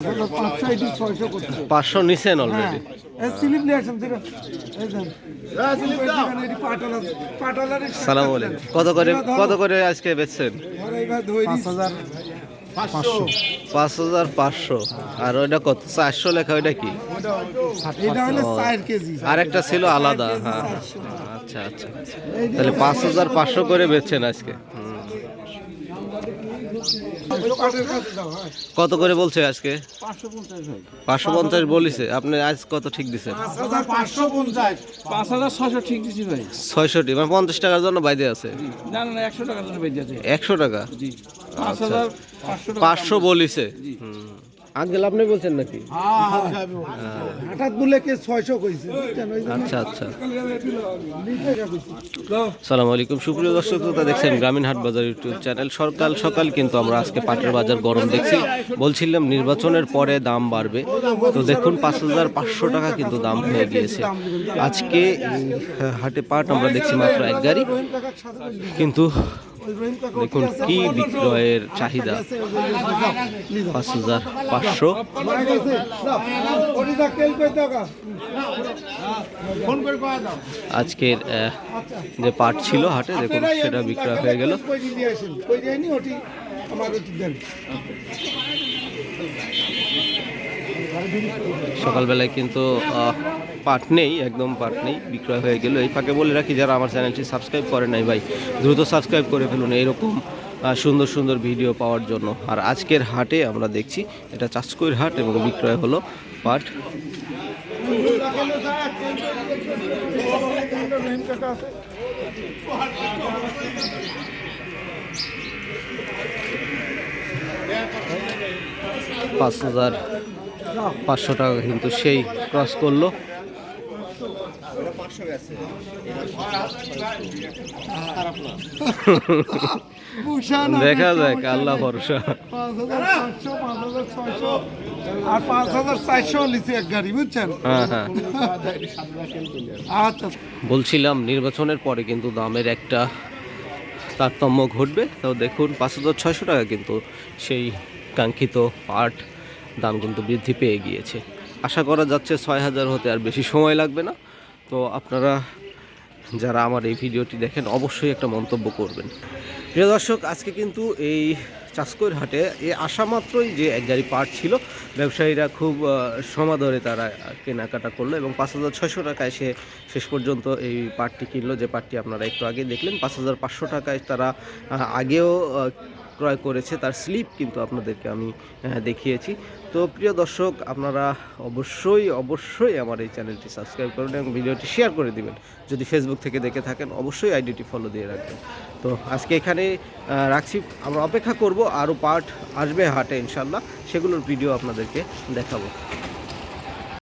500 নিছেন অলরেডি। সালাম আলাইকুম। কত করে আজকে বেচছেন? 5,500। আর ওইটা কত 400 লেখা, ওইটা কি? আর একটা ছিল আলাদা। হ্যাঁ, আচ্ছা আচ্ছা, তাহলে 5,500 করে বেচছেন আজকে। কত করে বলছে আজকে? 550 বলিছে। আপনি আজ কত ঠিক দিচ্ছেন? 5,600 ঠিক দিছি ভাই। 600, মানে 50 টাকার জন্য বাইরে আছে। না না 100 টাকার জন্য বাইরে আছে। 100 টাকা? জি। আচ্ছা, 5,500 500 বলিছে। আঙ্কেল আপনি বলছেন নাকি? হঠাৎ বলে কে 600 কইছে বুঝছেন? ওই আচ্ছা আচ্ছা। আসসালামু আলাইকুম সুপ্রিয় দর্শক, তো দেখছেন গ্রামীণ হাট বাজার ইউটিউব চ্যানেল। সকাল সকাল কিন্তু আমরা আজকে পাটের বাজার গরম দেখছি। বলছিলাম নির্বাচনের পরে দাম বাড়বে, তো দেখুন 5,500 টাকা কিন্তু দাম হয়ে গিয়েছে আজকে হাটে। পাট আমরা দেখছি মাত্র এক গাড়ি, কিন্তু দেখুন কি বিক্রয়ের চাহিদা। 5,500। আজকের যে পাট ছিল হাটে দেখুন সেটা বিক্রয় হয়ে গেল। সকালবেলায় কিন্তু পাট নেই, একদম পাট নেই, বিক্রয় হয়ে গেল। এই ফাঁকে বলে রাখি, যারা আমার চ্যানেলটি সাবস্ক্রাইব করে নাই ভাই দ্রুত সাবস্ক্রাইব করে ফেলুন এইরকম সুন্দর সুন্দর ভিডিও পাওয়ার জন্য। আর আজকের হাটে আমরা দেখছি এটা চাঁচকইর হাট এবং বিক্রয় হলো পাট। $5,500 টাকা কিন্তু সেই ক্রস করলো। দেখা যাক, আল্লাহ ভরসা। 5,400 লিখছে এক গাড়ি বুঝছেন? হ্যাঁ হ্যাঁ, আচ্ছা বলছিলাম নির্বাচনের পরে কিন্তু দামের একটা তারতম্য ঘটবে। তো দেখুন 5,600 টাকা কিন্তু সেই কাঙ্ক্ষিত পাট দাম কিন্তু বৃদ্ধি পেয়ে গিয়েছে। আশা করা যাচ্ছে 6,000 হতে আর বেশি সময় লাগবে না। তো আপনারা যারা আমার এই ভিডিওটি দেখেন অবশ্যই একটা মন্তব্য করবেন। প্রিয় দর্শক, আজকে কিন্তু এই চাঁচকইর হাটে আসা মাত্রই যে এক গাড়ি পাট ছিল, ব্যবসায়ীরা খুব সমাদরে তারা কেনাকাটা করলো এবং 5,600 টাকায় সে শেষ পর্যন্ত এই পাটটি কিনলো, যে পাটটি আপনারা একটু আগে দেখলেন। 5,500 টাকায় তারা আগেও ক্রয় করেছে, তার স্লিপ কিন্তু আপনাদেরকে আমি দেখিয়েছি। তো প্রিয় দর্শক, আপনারা অবশ্যই অবশ্যই আমার এই চ্যানেলটি সাবস্ক্রাইব করুন এবং ভিডিওটি শেয়ার করে দিবেন। যদি ফেসবুক থেকে দেখে থাকেন অবশ্যই আইডিটি ফলো দিয়ে রাখবেন। তো আজকে এখানে রাখছি, আমরা অপেক্ষা করব আরও পার্ট আসবে হাটে ইনশাল্লাহ, সেগুলোর ভিডিও আপনাদেরকে দেখাবো।